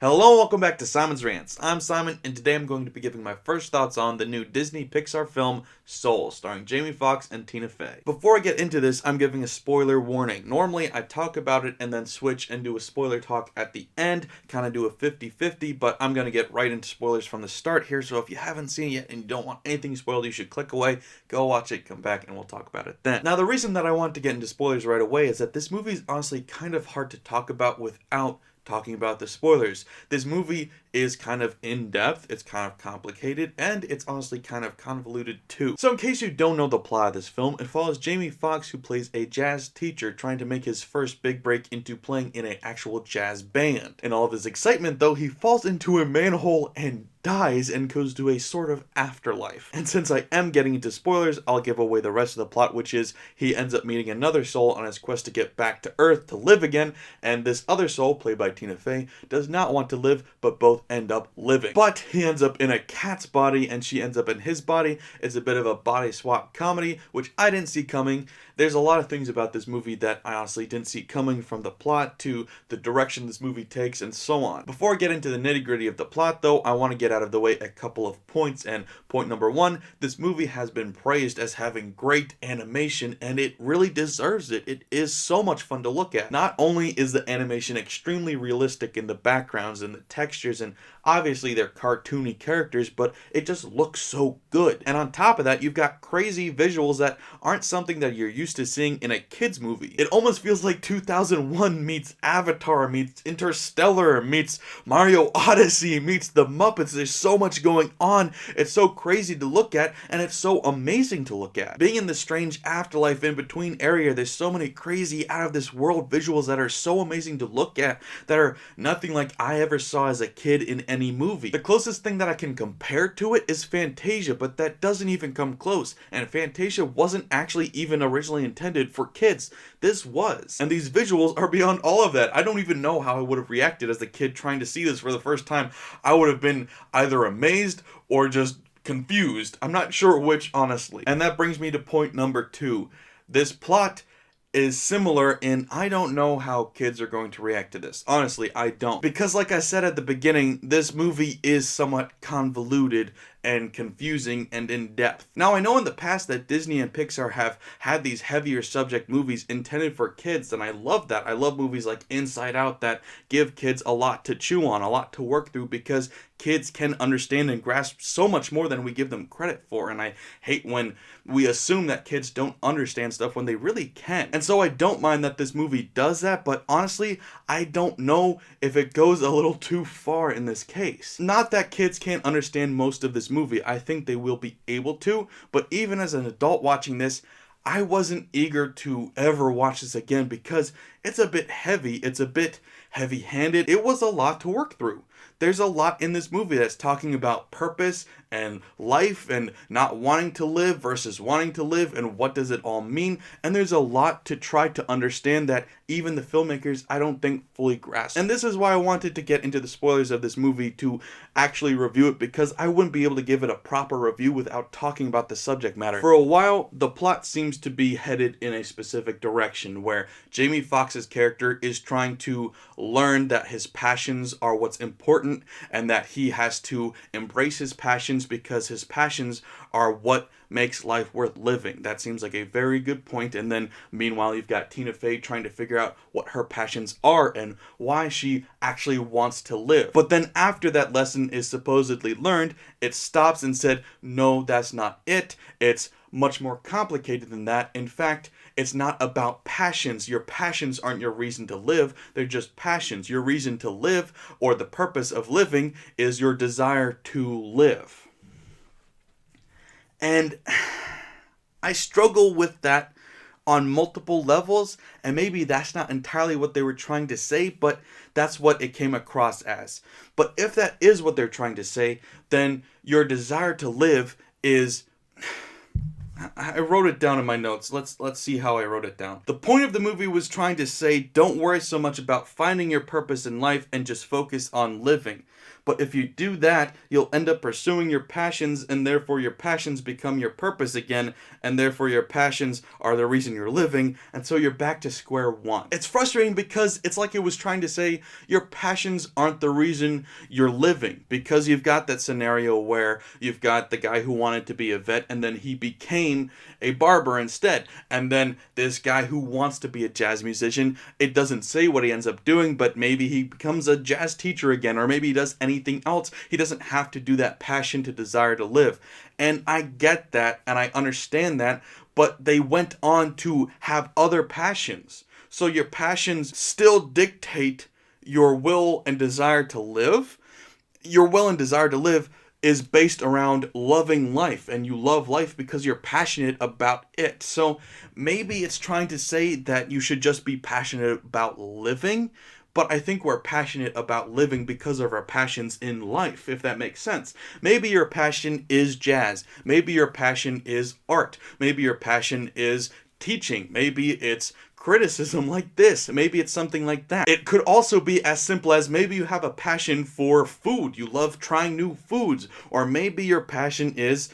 Hello, welcome back to Simon's Rants. I'm Simon, and today I'm going to be giving my first thoughts on the new Disney Pixar film, Soul, starring Jamie Foxx and Tina Fey. Before I get into this, I'm giving a spoiler warning. Normally, I talk about it and then switch and do a spoiler talk at the end, kind of do a 50-50, but I'm going to get right into spoilers from the start here, so if you haven't seen it yet and you don't want anything spoiled, you should click away, go watch it, come back, and we'll talk about it then. Now, the reason that I want to get into spoilers right away is that this movie is honestly kind of hard to talk about without talking about the spoilers. This movie is kind of in-depth, it's kind of complicated, and it's honestly kind of convoluted too. So in case you don't know the plot of this film, it follows Jamie Foxx, who plays a jazz teacher trying to make his first big break into playing in an actual jazz band. In all of his excitement though, he falls into a manhole and dies and goes to a sort of afterlife. And since I am getting into spoilers, I'll give away the rest of the plot, which is he ends up meeting another soul on his quest to get back to Earth to live again, and this other soul, played by Tina Fey, does not want to live, but both end up living. But he ends up in a cat's body, and she ends up in his body. It's a bit of a body swap comedy, which I didn't see coming. There's a lot of things about this movie that I honestly didn't see coming, from the plot to the direction this movie takes and so on. Before I get into the nitty-gritty of the plot though, I want to get out of the way a couple of points, and point number one, this movie has been praised as having great animation, and it really deserves it. It is so much fun to look at. Not only is the animation extremely realistic in the backgrounds and the textures, and obviously they're cartoony characters, but it just looks so good. And on top of that, you've got crazy visuals that aren't something that you're used to seeing in a kid's movie. It almost feels like 2001 meets Avatar meets Interstellar meets Mario Odyssey meets the Muppets. There's so much going on. It's so crazy to look at, and it's so amazing to look at. Being in this strange afterlife in between area, there's so many crazy out of this world visuals that are so amazing to look at, that are nothing like I ever saw as a kid in any movie. The closest thing that I can compare to it is Fantasia, but that doesn't even come close, and Fantasia wasn't actually even originally intended for kids. This was. And these visuals are beyond all of that. I don't even know how I would have reacted as a kid trying to see this for the first time. I would have been either amazed or just confused. I'm not sure which, honestly. And that brings me to point number two. This plot is similar, and I don't know how kids are going to react to this. Honestly, I don't. Because like I said at the beginning, this movie is somewhat convoluted and confusing and in-depth. Now, I know in the past that Disney and Pixar have had these heavier subject movies intended for kids, and I love that. I love movies like Inside Out that give kids a lot to chew on, a lot to work through, because kids can understand and grasp so much more than we give them credit for, and I hate when we assume that kids don't understand stuff when they really can. And so I don't mind that this movie does that, but honestly, I don't know if it goes a little too far in this case. Not that kids can't understand most of this movie, I think they will be able to, but even as an adult watching this, I wasn't eager to ever watch this again because it's a bit heavy, it's a bit heavy-handed. It was a lot to work through. There's a lot in this movie that's talking about purpose and life and not wanting to live versus wanting to live, and what does it all mean. And there's a lot to try to understand that even the filmmakers, I don't think, fully grasp. And this is why I wanted to get into the spoilers of this movie to actually review it, because I wouldn't be able to give it a proper review without talking about the subject matter. For a while, the plot seems to be headed in a specific direction where Jamie Foxx's character is trying to learn that his passions are what's important, and that he has to embrace his passions because his passions are what makes life worth living. That seems like a very good point. And then meanwhile, you've got Tina Fey trying to figure out what her passions are and why she actually wants to live. But then after that lesson is supposedly learned, it stops and said, no, that's not it. It's much more complicated than that. In fact, it's not about passions. Your passions aren't your reason to live. They're just passions. Your reason to live, or the purpose of living, is your desire to live. And I struggle with that on multiple levels, and maybe that's not entirely what they were trying to say, but that's what it came across as. But if that is what they're trying to say, then your desire to live is I wrote it down in my notes. Let's see how I wrote it down. The point of the movie was trying to say, don't worry so much about finding your purpose in life and just focus on living. But if you do that, you'll end up pursuing your passions, and therefore your passions become your purpose again, and therefore your passions are the reason you're living, and so you're back to square one. It's frustrating because it's like it was trying to say your passions aren't the reason you're living, because you've got that scenario where you've got the guy who wanted to be a vet, and then he became a barber instead, and then this guy who wants to be a jazz musician, it doesn't say what he ends up doing, but maybe he becomes a jazz teacher again, or maybe he does anything else. He doesn't have to do that passion to desire to live. And I get that, and I understand that, but they went on to have other passions. So your passions still dictate your will and desire to live. Your will and desire to live is based around loving life, and you love life because you're passionate about it. So maybe it's trying to say that you should just be passionate about living, but I think we're passionate about living because of our passions in life, if that makes sense. Maybe your passion is jazz. Maybe your passion is art. Maybe your passion is teaching. Maybe it's criticism like this. Maybe it's something like that. It could also be as simple as maybe you have a passion for food. You love trying new foods. Or maybe your passion is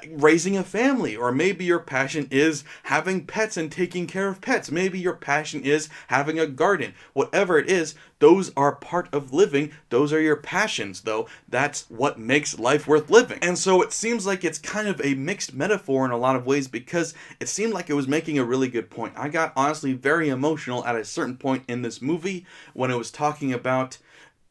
raising a family. Or maybe your passion is having pets and taking care of pets. Maybe your passion is having a garden. Whatever it is, those are part of living. Those are your passions, though. That's what makes life worth living. And so it seems like it's kind of a mixed metaphor in a lot of ways, because it seemed like it was making a really good point. I got honestly very emotional at a certain point in this movie when it was talking about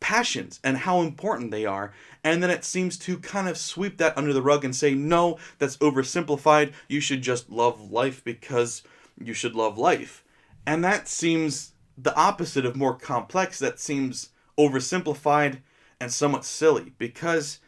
passions and how important they are. And then it seems to kind of sweep that under the rug and say, no, that's oversimplified. You should just love life because you should love life. And that seems the opposite of more complex. That seems oversimplified and somewhat silly, because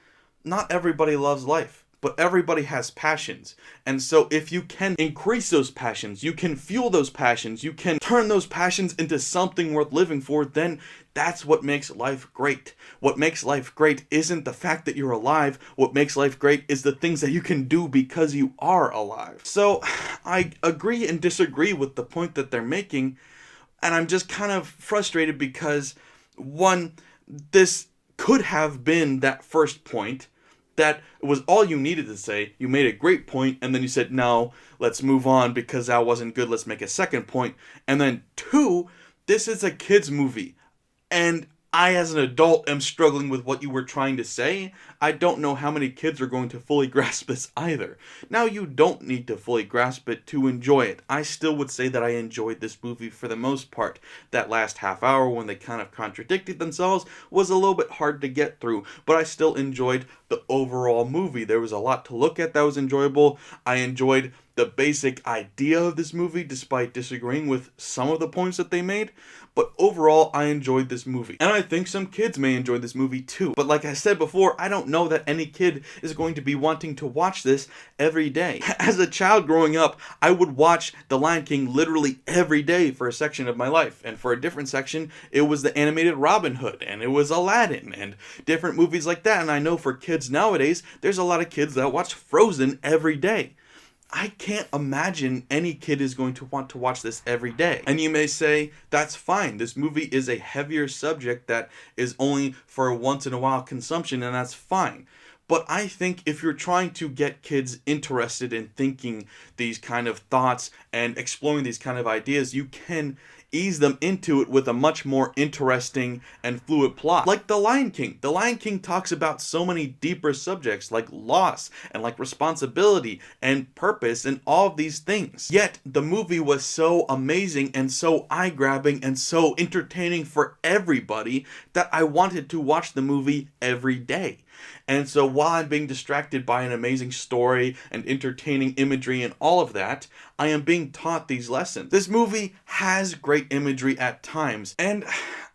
not everybody loves life, but everybody has passions. And so if you can increase those passions, you can fuel those passions, you can turn those passions into something worth living for, then that's what makes life great. What makes life great isn't the fact that you're alive. What makes life great is the things that you can do because you are alive. So I agree and disagree with the point that they're making, and I'm just kind of frustrated because, one, this could have been that first point. That was all you needed to say. You made a great point, and then you said, no, let's move on because that wasn't good. Let's make a second point. And then two, this is a kid's movie. And I, as an adult, am struggling with what you were trying to say. I don't know how many kids are going to fully grasp this either. Now, you don't need to fully grasp it to enjoy it. I still would say that I enjoyed this movie for the most part. That last half hour when they kind of contradicted themselves was a little bit hard to get through, but I still enjoyed the overall movie. There was a lot to look at that was enjoyable. I enjoyed the basic idea of this movie, despite disagreeing with some of the points that they made. But overall, I enjoyed this movie. And I think some kids may enjoy this movie too. But like I said before, I don't know that any kid is going to be wanting to watch this every day. As a child growing up, I would watch The Lion King literally every day for a section of my life. And for a different section, it was the animated Robin Hood, and it was Aladdin, and different movies like that. And I know for kids nowadays, there's a lot of kids that watch Frozen every day. I can't imagine any kid is going to want to watch this every day. And you may say, that's fine. This movie is a heavier subject that is only for once in a while consumption, and that's fine. But I think if you're trying to get kids interested in thinking these kind of thoughts and exploring these kind of ideas, you can ease them into it with a much more interesting and fluid plot. Like The Lion King. The Lion King talks about so many deeper subjects like loss and like responsibility and purpose and all of these things. Yet the movie was so amazing and so eye-grabbing and so entertaining for everybody that I wanted to watch the movie every day. And so while I'm being distracted by an amazing story and entertaining imagery and all of that, I am being taught these lessons. This movie has great imagery at times, and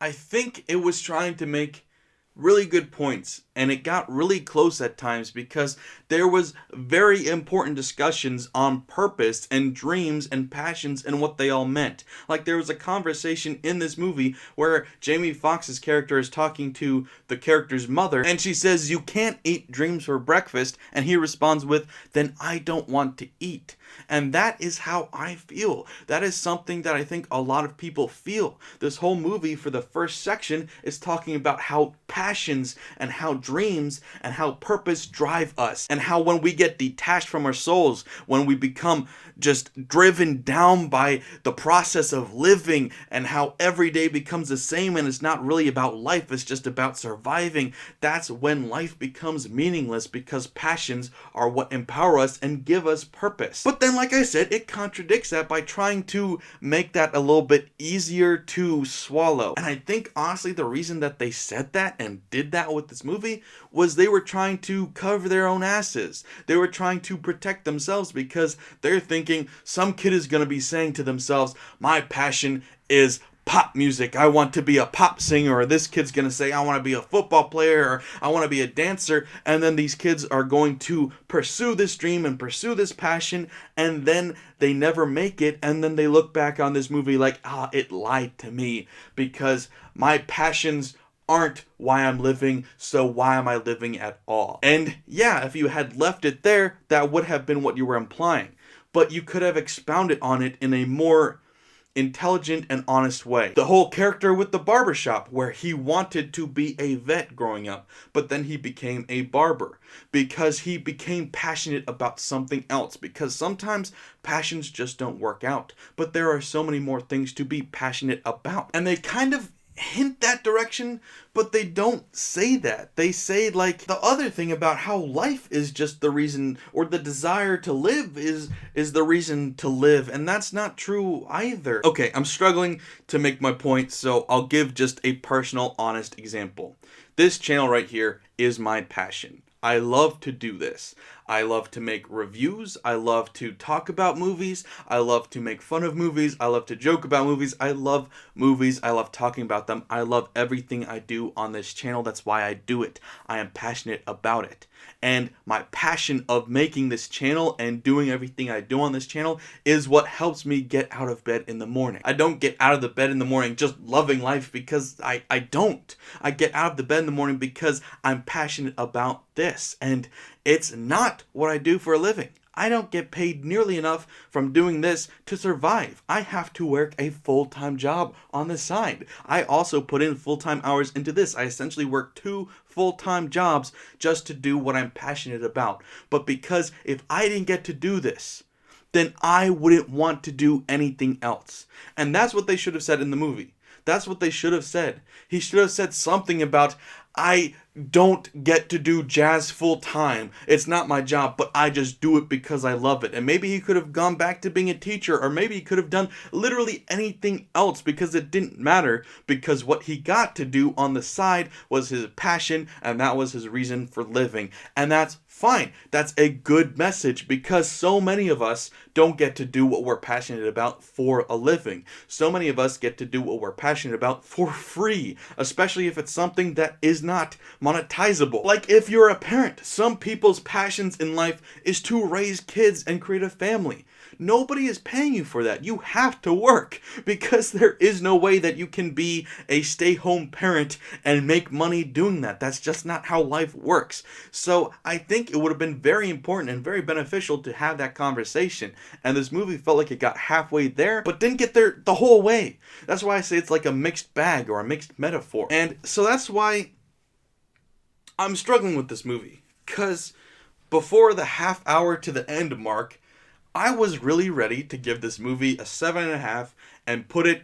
I think it was trying to make really good points and it got really close at times because there was very important discussions on purpose and dreams and passions and what they all meant. Like, there was a conversation in this movie where Jamie Foxx's character is talking to the character's mother, and she says, "You can't eat dreams for breakfast," and he responds with, "Then I don't want to eat." And that is how I feel. That is something that I think a lot of people feel. This whole movie, for the first section, is talking about how passions and how dreams and how purpose drive us, and how when we get detached from our souls, when we become just driven down by the process of living, and how every day becomes the same and it's not really about life, it's just about surviving, that's when life becomes meaningless, because passions are what empower us and give us purpose. But then, like I said, it contradicts that by trying to make that a little bit easier to swallow. And I think, honestly, the reason that they said that and did that with this movie was they were trying to cover their own asses. They were trying to protect themselves, because they're thinking some kid is going to be saying to themselves, "My passion is pop music. I want to be a pop singer." Or this kid's going to say, "I want to be a football player," or "I want to be a dancer." And then these kids are going to pursue this dream and pursue this passion, and then they never make it. And then they look back on this movie like, it lied to me, because my passions aren't why I'm living, so why am I living at all? And yeah, if you had left it there, that would have been what you were implying. But you could have expounded on it in a more intelligent and honest way. The whole character with the barbershop, where he wanted to be a vet growing up, but then he became a barber because he became passionate about something else. Because sometimes passions just don't work out, but there are so many more things to be passionate about. And they kind of hint that direction, but they don't say that. They say, like, the other thing about how life is just the reason, or the desire to live is the reason to live, and that's not true either. Okay, I'm struggling to make my point, so I'll give just a personal, honest example. This channel right here is my passion. I love to do this. I love to make reviews. I love to talk about movies. I love to make fun of movies. I love to joke about movies. I love movies. I love talking about them. I love everything I do on this channel. That's why I do it. I am passionate about it. And my passion of making this channel and doing everything I do on this channel is what helps me get out of bed in the morning. I don't get out of the bed in the morning just loving life, because I don't. I get out of the bed in the morning because I'm passionate about this. And it's not what I do for a living. I don't get paid nearly enough from doing this to survive. I have to work a full-time job on the side. I also put in full-time hours into this. I essentially work 2 full-time jobs just to do what I'm passionate about. But because if I didn't get to do this, then I wouldn't want to do anything else. And that's what they should have said in the movie. That's what they should have said. He should have said something about, "I don't get to do jazz full time. It's not my job, but I just do it because I love it." And maybe he could have gone back to being a teacher, or maybe he could have done literally anything else, because it didn't matter, because what he got to do on the side was his passion, and that was his reason for living. And that's fine. That's a good message, because so many of us don't get to do what we're passionate about for a living. So many of us get to do what we're passionate about for free, especially if it's something that is not monetizable. Like, if you're a parent, some people's passions in life is to raise kids and create a family. Nobody is paying you for that. You have to work, because there is no way that you can be a stay-home parent and make money doing that. That's just not how life works. So I think it would have been very important and very beneficial to have that conversation. And this movie felt like it got halfway there, but didn't get there the whole way. That's why I say it's like a mixed bag, or a mixed metaphor. And so that's why I'm struggling with this movie, because before the half hour to the end mark, I was really ready to give this movie a 7.5 and put it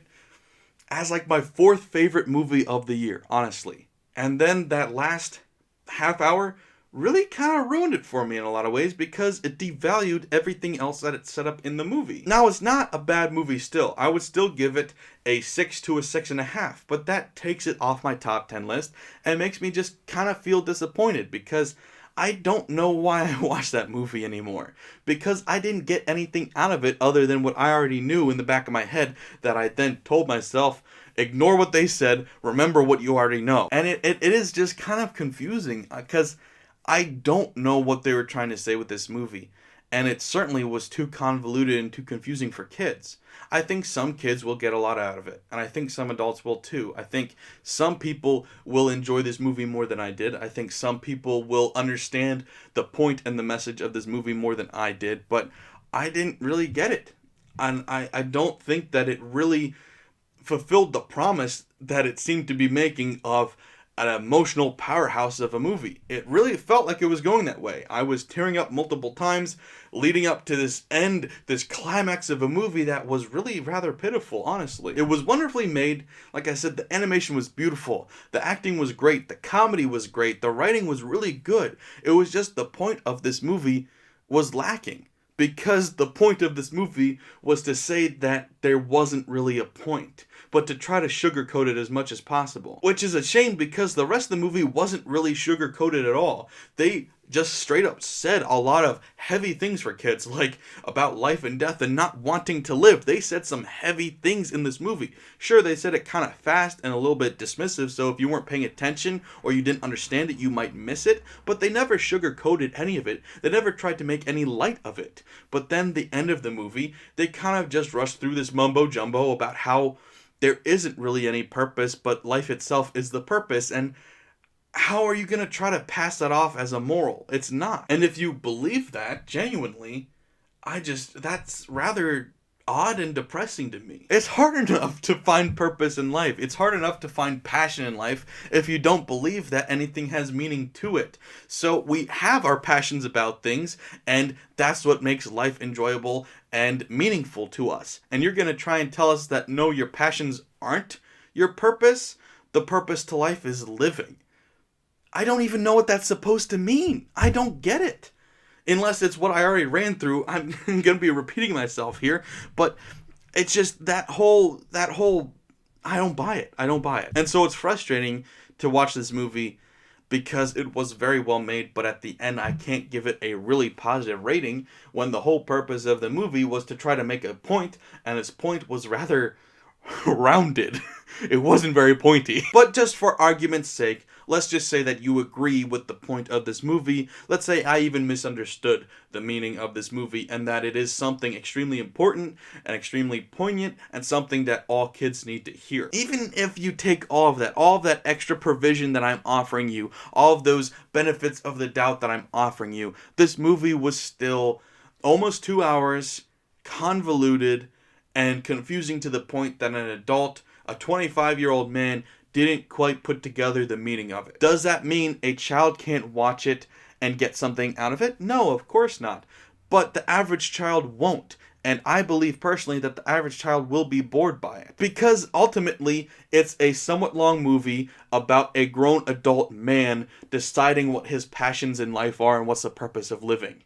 as like my 4th favorite movie of the year, honestly. And then that last half hour really kind of ruined it for me in a lot of ways, because it devalued everything else that it set up in the movie. Now, it's not a bad movie still. I would still give it a 6 to a 6.5, but that takes it off my top 10 list and makes me just kind of feel disappointed, because I don't know why I watched that movie anymore, because I didn't get anything out of it other than what I already knew in the back of my head that I then told myself ignore what they said, remember what you already know. And it is just kind of confusing because I don't know what they were trying to say with this movie. And it certainly was too convoluted and too confusing for kids. I think some kids will get a lot out of it, and I think some adults will too. I think some people will enjoy this movie more than I did. I think some people will understand the point and the message of this movie more than I did, but I didn't really get it. And I don't think that it really fulfilled the promise that it seemed to be making of an emotional powerhouse of a movie. It really felt like it was going that way. I was tearing up multiple times leading up to this end, this climax of a movie that was really rather pitiful, honestly. It was wonderfully made. Like I said, the animation was beautiful. The acting was great. The comedy was great. The writing was really good. It was just the point of this movie was lacking. Because the point of this movie was to say that there wasn't really a point, but to try to sugarcoat it as much as possible. Which is a shame because the rest of the movie wasn't really sugarcoated at all. They just straight up said a lot of heavy things for kids, like about life and death and not wanting to live. They said some heavy things in this movie. Sure, they said it kind of fast and a little bit dismissive, so if you weren't paying attention or you didn't understand it, you might miss it, but they never sugarcoated any of it. They never tried to make any light of it. But then the end of the movie, they kind of just rushed through this mumbo-jumbo about how there isn't really any purpose, but life itself is the purpose, and how are you going to try to pass that off as a moral? It's not. And if you believe that, genuinely, that's rather odd and depressing to me. It's hard enough to find purpose in life. It's hard enough to find passion in life if you don't believe that anything has meaning to it. So we have our passions about things, and that's what makes life enjoyable and meaningful to us. And you're going to try and tell us that no, your passions aren't your purpose? The purpose to life is living. I don't even know what that's supposed to mean. I don't get it. Unless it's what I already ran through. I'm going to be repeating myself here. But it's just that whole, I don't buy it. I don't buy it. And so it's frustrating to watch this movie because it was very well made, but at the end I can't give it a really positive rating when the whole purpose of the movie was to try to make a point, and its point was rather rounded. It wasn't very pointy. But just for argument's sake, let's just say that you agree with the point of this movie. Let's say I even misunderstood the meaning of this movie and that it is something extremely important and extremely poignant and something that all kids need to hear. Even if you take all of that extra provision that I'm offering you, all of those benefits of the doubt that I'm offering you, this movie was still almost 2 hours, convoluted, and confusing to the point that an adult, a 25-year-old man, didn't quite put together the meaning of it. Does that mean a child can't watch it and get something out of it? No, of course not. But the average child won't. And I believe personally that the average child will be bored by it. Because ultimately, it's a somewhat long movie about a grown adult man deciding what his passions in life are and what's the purpose of living.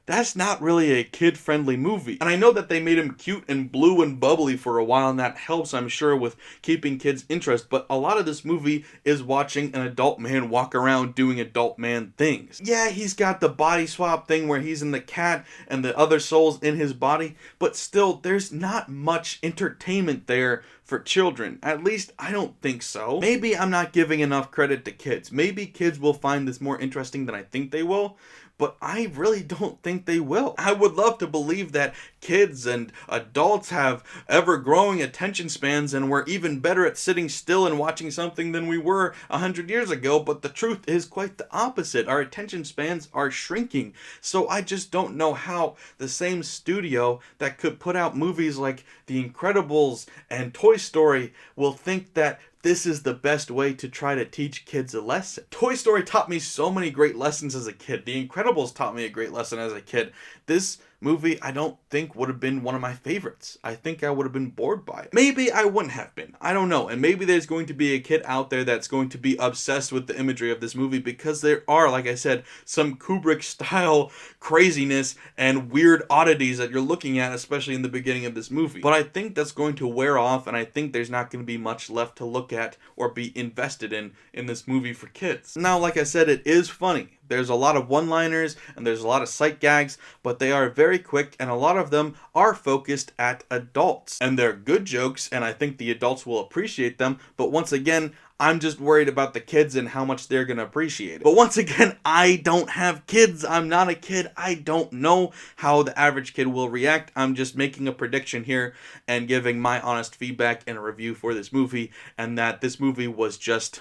That's not really a kid-friendly movie. And I know that they made him cute and blue and bubbly for a while, and that helps, I'm sure, with keeping kids' interest. But a lot of this movie is watching an adult man walk around doing adult man things. Yeah, he's got the body swap thing where he's in the cat and the other soul's in his body, but still, there's not much entertainment there for children. At least, I don't think so. Maybe I'm not giving enough credit to kids. Maybe kids will find this more interesting than I think they will. But I really don't think they will. I would love to believe that kids and adults have ever-growing attention spans and we're even better at sitting still and watching something than we were 100 years ago, but the truth is quite the opposite. Our attention spans are shrinking. So I just don't know how the same studio that could put out movies like The Incredibles and Toy Story will think that this is the best way to try to teach kids a lesson. Toy Story taught me so many great lessons as a kid. The Incredibles taught me a great lesson as a kid. This movie, I don't think would have been one of my favorites. I think I would have been bored by it. Maybe I wouldn't have been. I don't know. And maybe there's going to be a kid out there that's going to be obsessed with the imagery of this movie because there are, like I said, some Kubrick-style craziness and weird oddities that you're looking at, especially in the beginning of this movie. But I think that's going to wear off, and I think there's not going to be much left to look at or be invested in this movie for kids. Now, like I said, it is funny, There's a lot of one-liners and there's a lot of sight gags, but they are very quick and a lot of them are focused at adults. And they're good jokes and I think the adults will appreciate them, but once again, I'm just worried about the kids and how much they're going to appreciate it. But once again, I don't have kids. I'm not a kid. I don't know how the average kid will react. I'm just making a prediction here and giving my honest feedback and a review for this movie, and that this movie was just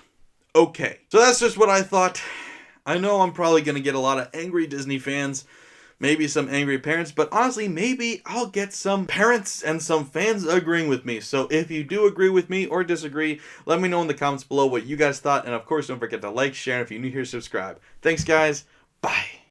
okay. So that's just what I thought. I know I'm probably going to get a lot of angry Disney fans, maybe some angry parents, but honestly, maybe I'll get some parents and some fans agreeing with me. So if you do agree with me or disagree, let me know in the comments below what you guys thought. And of course, don't forget to like, share, and if you're new here, subscribe. Thanks, guys. Bye.